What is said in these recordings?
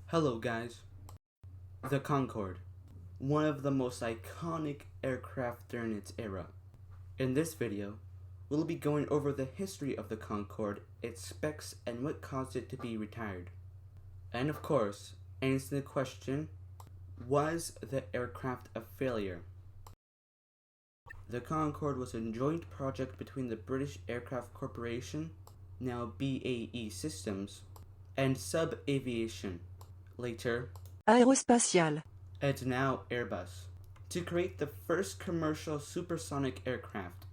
Hello guys. The Concorde, one of the most iconic aircraft during its era. In this video, we'll be going over the history of the Concorde, its specs, and what caused it to be retired. And of course, answering the question, was the aircraft a failure? The Concorde was a joint project between the British Aircraft Corporation, now BAE Systems, and Sub Aviation, later Aérospatiale. and now Airbus, to create the first commercial supersonic aircraft.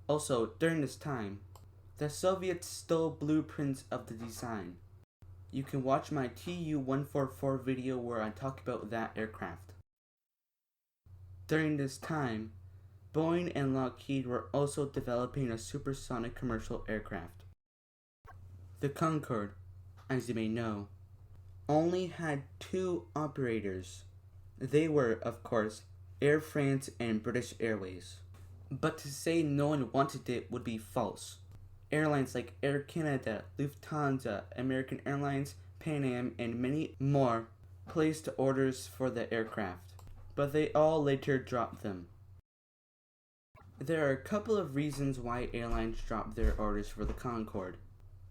Also, during this time, the Soviets stole blueprints of the design. You can watch my Tu-144 video where I talk about that aircraft. During this time, Boeing and Lockheed were also developing a supersonic commercial aircraft. The Concorde, as you may know, only had two operators. They were, of course, Air France and British Airways. But to say no one wanted it would be false. Airlines like Air Canada, Lufthansa, American Airlines, Pan Am, and many more placed orders for the aircraft, but they all later dropped them. There are a couple of reasons why airlines dropped their orders for the Concorde.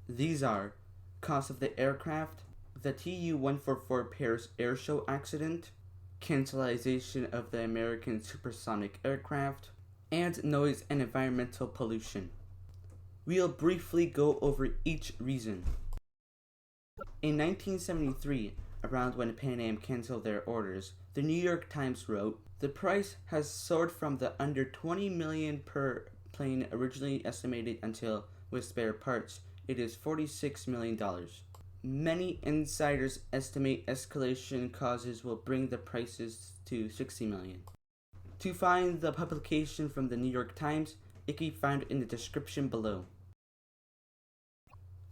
These are cost of the aircraft, the Tu-144 Paris Air Show accident, cancellation of the American supersonic aircraft, and noise and environmental pollution. We'll briefly go over each reason. In 1973, around when Pan Am canceled their orders, the New York Times wrote, "The price has soared from the under $20 million per plane originally estimated until, with spare parts, it is $46 million. Many insiders estimate escalation causes will bring the prices to $60 million. To find the publication from the New York Times, it can be found in the description below.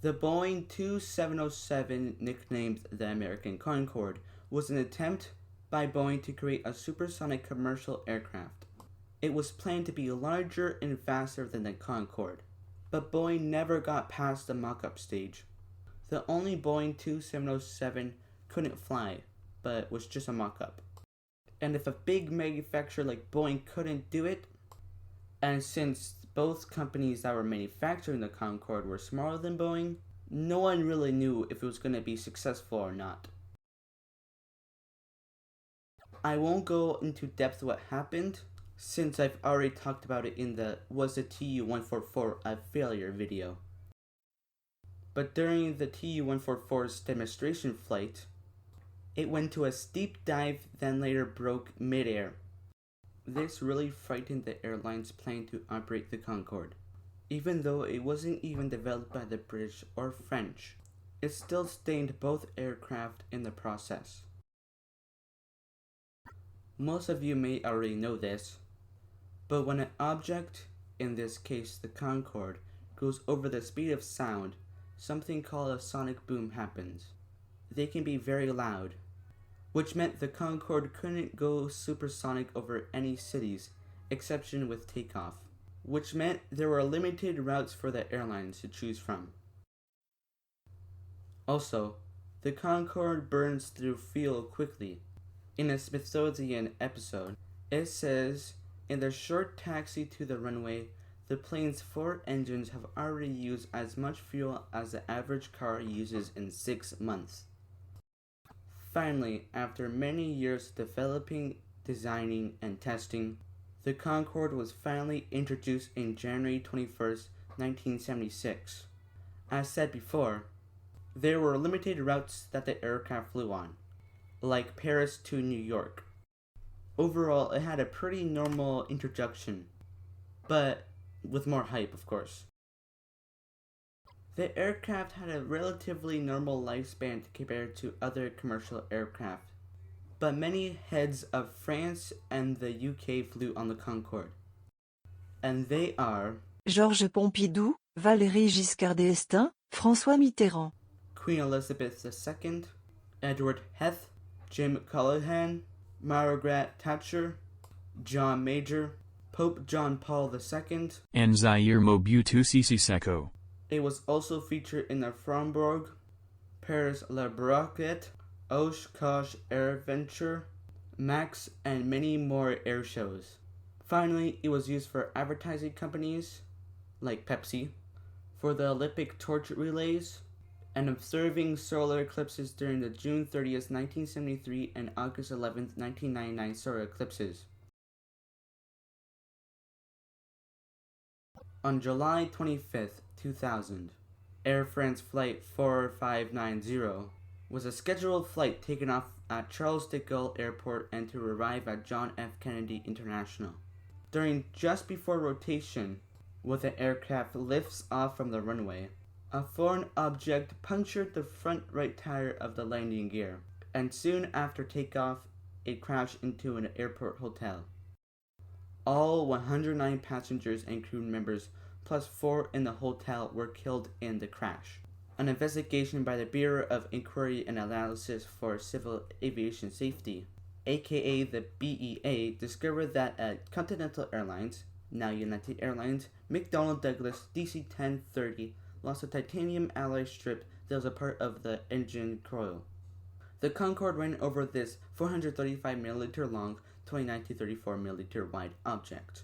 The Boeing 2707, nicknamed the American Concorde, was an attempt by Boeing to create a supersonic commercial aircraft. It was planned to be larger and faster than the Concorde, but Boeing never got past the mock-up stage. The only Boeing 2707 couldn't fly, but was just a mock-up. And if a big manufacturer like Boeing couldn't do it, and since both companies that were manufacturing the Concorde were smaller than Boeing, no one really knew if it was going to be successful or not. I won't go into depth what happened, since I've already talked about it in the Was the Tu-144 a Failure video. But during the Tu-144's demonstration flight, it went to a steep dive, then later broke mid-air. This really frightened the airline's plan to operate the Concorde. Even though it wasn't even developed by the British or French, it still stained both aircraft in the process. Most of you may already know this, but when an object, in this case the Concorde, goes over the speed of sound, something called a sonic boom happens. They can be very loud, which meant the Concorde couldn't go supersonic over any cities, exception with takeoff, which meant there were limited routes for the airlines to choose from. Also, the Concorde burns through fuel quickly. In a Smithsonian episode, it says, in the short taxi to the runway, the plane's 4 engines have already used as much fuel as the average car uses in 6 months. Finally, after many years developing, designing, and testing, the Concorde was finally introduced in January 21st, 1976. As said before, there were limited routes that the aircraft flew on, like Paris to New York. Overall, it had a pretty normal introduction, but with more hype, of course. The aircraft had a relatively normal lifespan compared to other commercial aircraft, but many heads of France and the UK flew on the Concorde. And they are Georges Pompidou, Valéry Giscard d'Estaing, François Mitterrand. Queen Elizabeth II, Edward Heath, Jim Callaghan, Margaret Thatcher, John Major, Pope John Paul II, and Zaire Mobutu Sese Seko. It was also featured in the Fromborg, Paris Le Broquet, Oshkosh AirVenture, Max, and many more air shows. Finally, it was used for advertising companies, like Pepsi, for the Olympic torch relays, and observing solar eclipses during the June 30th, 1973 and August 11th, 1999 solar eclipses. On July 25th, 2000, Air France Flight 4590 was a scheduled flight taken off at Charles de Gaulle Airport and to arrive at John F. Kennedy International. During just before rotation, when the aircraft lifts off from the runway, a foreign object punctured the front right tire of the landing gear, and soon after takeoff, it crashed into an airport hotel. All 109 passengers and crew members, plus 4 in the hotel, were killed in the crash. An investigation by the Bureau of Inquiry and Analysis for Civil Aviation Safety, aka the BEA, discovered that at Continental Airlines, now United Airlines, McDonnell Douglas DC-1030 lost a titanium alloy strip that was a part of the engine coil. The Concorde ran over this 435mm long, 29 to 34mm wide object,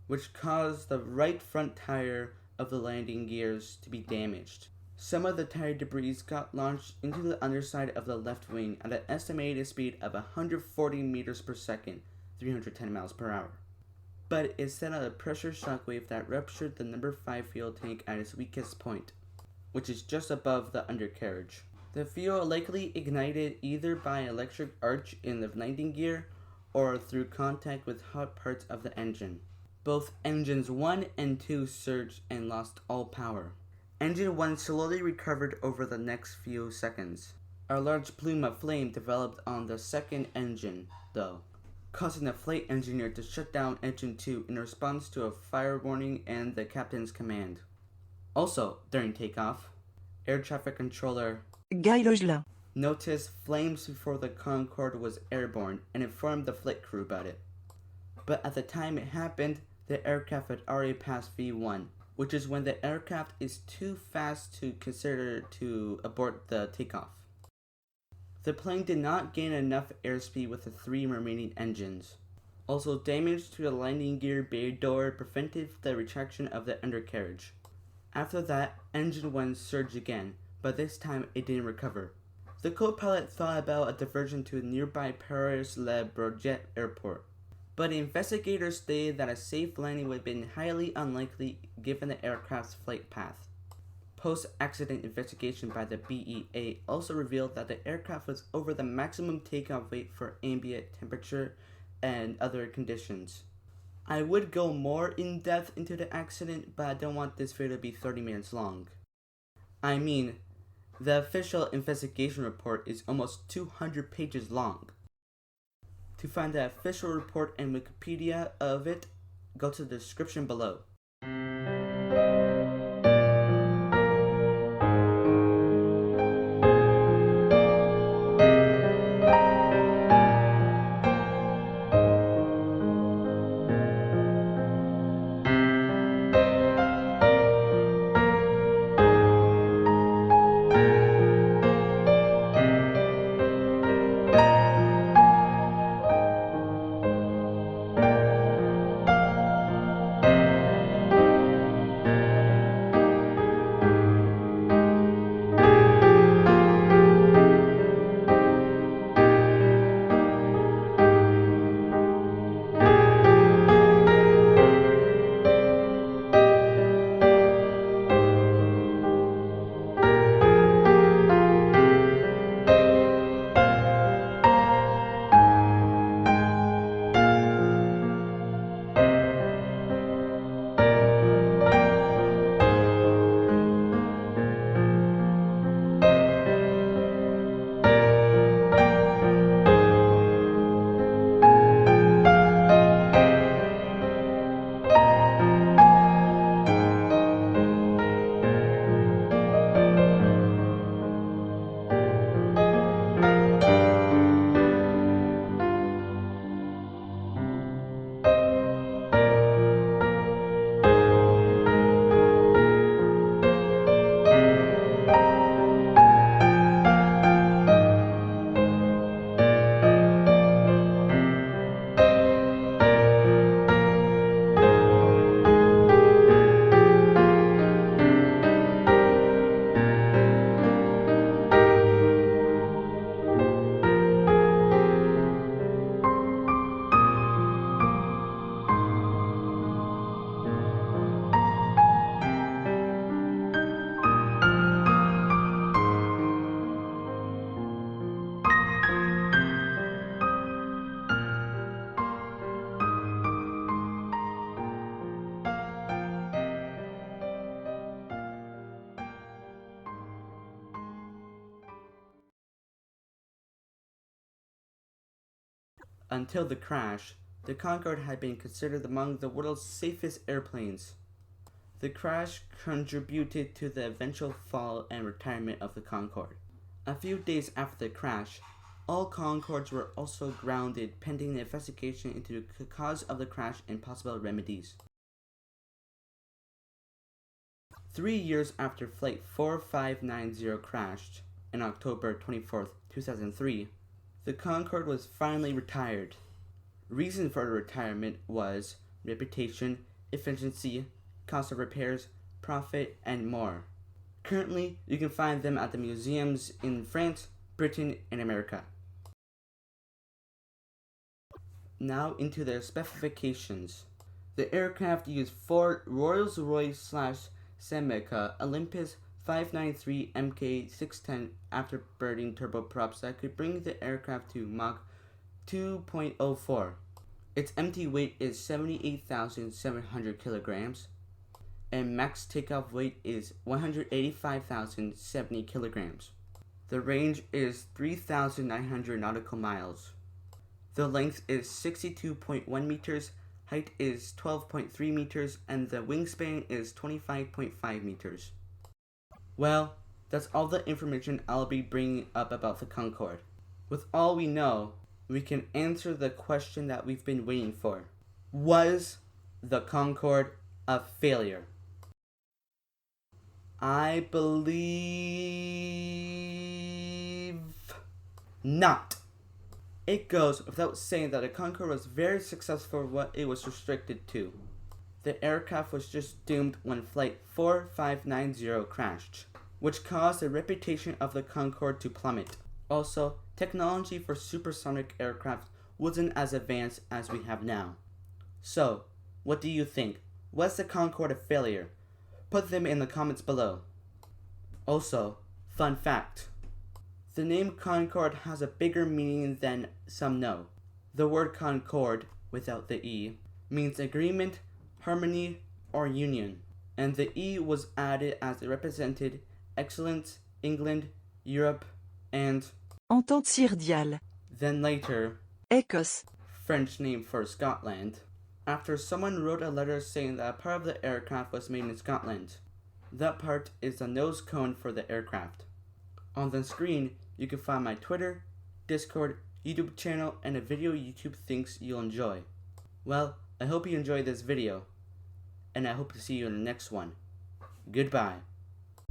which caused the right front tire of the landing gears to be damaged. Some of the tire debris got launched into the underside of the left wing at an estimated speed of 140 meters per second, 310 miles per hour. But it sent out a pressure shockwave that ruptured the number 5 fuel tank at its weakest point, which is just above the undercarriage. The fuel likely ignited either by electric arc in the landing gear or through contact with hot parts of the engine. Both engines 1 and 2 surged and lost all power. Engine 1 slowly recovered over the next few seconds. A large plume of flame developed on the second engine, though, causing the flight engineer to shut down engine 2 in response to a fire warning and the captain's command. Also, during takeoff, air traffic controller Guy Logela noticed flames before the Concorde was airborne and informed the flight crew about it. But at the time it happened, the aircraft had already passed V1, which is when the aircraft is too fast to consider to abort the takeoff. The plane did not gain enough airspeed with the 3 remaining engines. Also, damage to the landing gear bay door prevented the retraction of the undercarriage. After that, engine 1 surged again, but this time it didn't recover. The co-pilot thought about a diversion to nearby Paris Le Broquet airport, but investigators stated that a safe landing would have been highly unlikely given the aircraft's flight path. Post-accident investigation by the BEA also revealed that the aircraft was over the maximum takeoff weight for ambient temperature and other conditions. I would go more in depth into the accident, but I don't want this video to be 30 minutes long. I mean, the official investigation report is almost 200 pages long. To find the official report and Wikipedia of it, go to the description below. Until the crash, the Concorde had been considered among the world's safest airplanes. The crash contributed to the eventual fall and retirement of the Concorde. A few days after the crash, all Concordes were also grounded pending the investigation into the cause of the crash and possible remedies. 3 years after Flight 4590 crashed, on October 24, 2003, the Concorde was finally retired. Reason for the retirement was reputation, efficiency, cost of repairs, profit, and more. Currently, you can find them at the museums in France, Britain, and America. Now into their specifications. The aircraft used 4 Rolls-Royce/Seneca Olympus 593 Mk610 afterburned turboprops that could bring the aircraft to Mach 2.04. Its empty weight is 78,700 kilograms, and max takeoff weight is 185,070 kilograms. The range is 3,900 nautical miles. The length is 62.1 meters, height is 12.3 meters, and the wingspan is 25.5 meters. Well, that's all the information I'll be bringing up about the Concorde. With all we know, we can answer the question that we've been waiting for. Was the Concorde a failure? I believe not. It goes without saying that the Concorde was very successful for what it was restricted to. The aircraft was just doomed when Flight 4590 crashed, which caused the reputation of the Concorde to plummet. Also, technology for supersonic aircraft wasn't as advanced as we have now. So, what do you think? Was the Concorde a failure? Put them in the comments below. Also, fun fact. The name Concorde has a bigger meaning than some know. The word Concorde, without the E, means agreement, harmony, or union, and the E was added as it represented excellence, England, Europe, and Entente Sirdiale. Then later, Écosse. French name for Scotland, after someone wrote a letter saying that a part of the aircraft was made in Scotland. That part is the nose cone for the aircraft. On the screen, you can find my Twitter, Discord, YouTube channel, and a video YouTube thinks you'll enjoy. Well, I hope you enjoyed this video, and I hope to see you in the next one. Goodbye.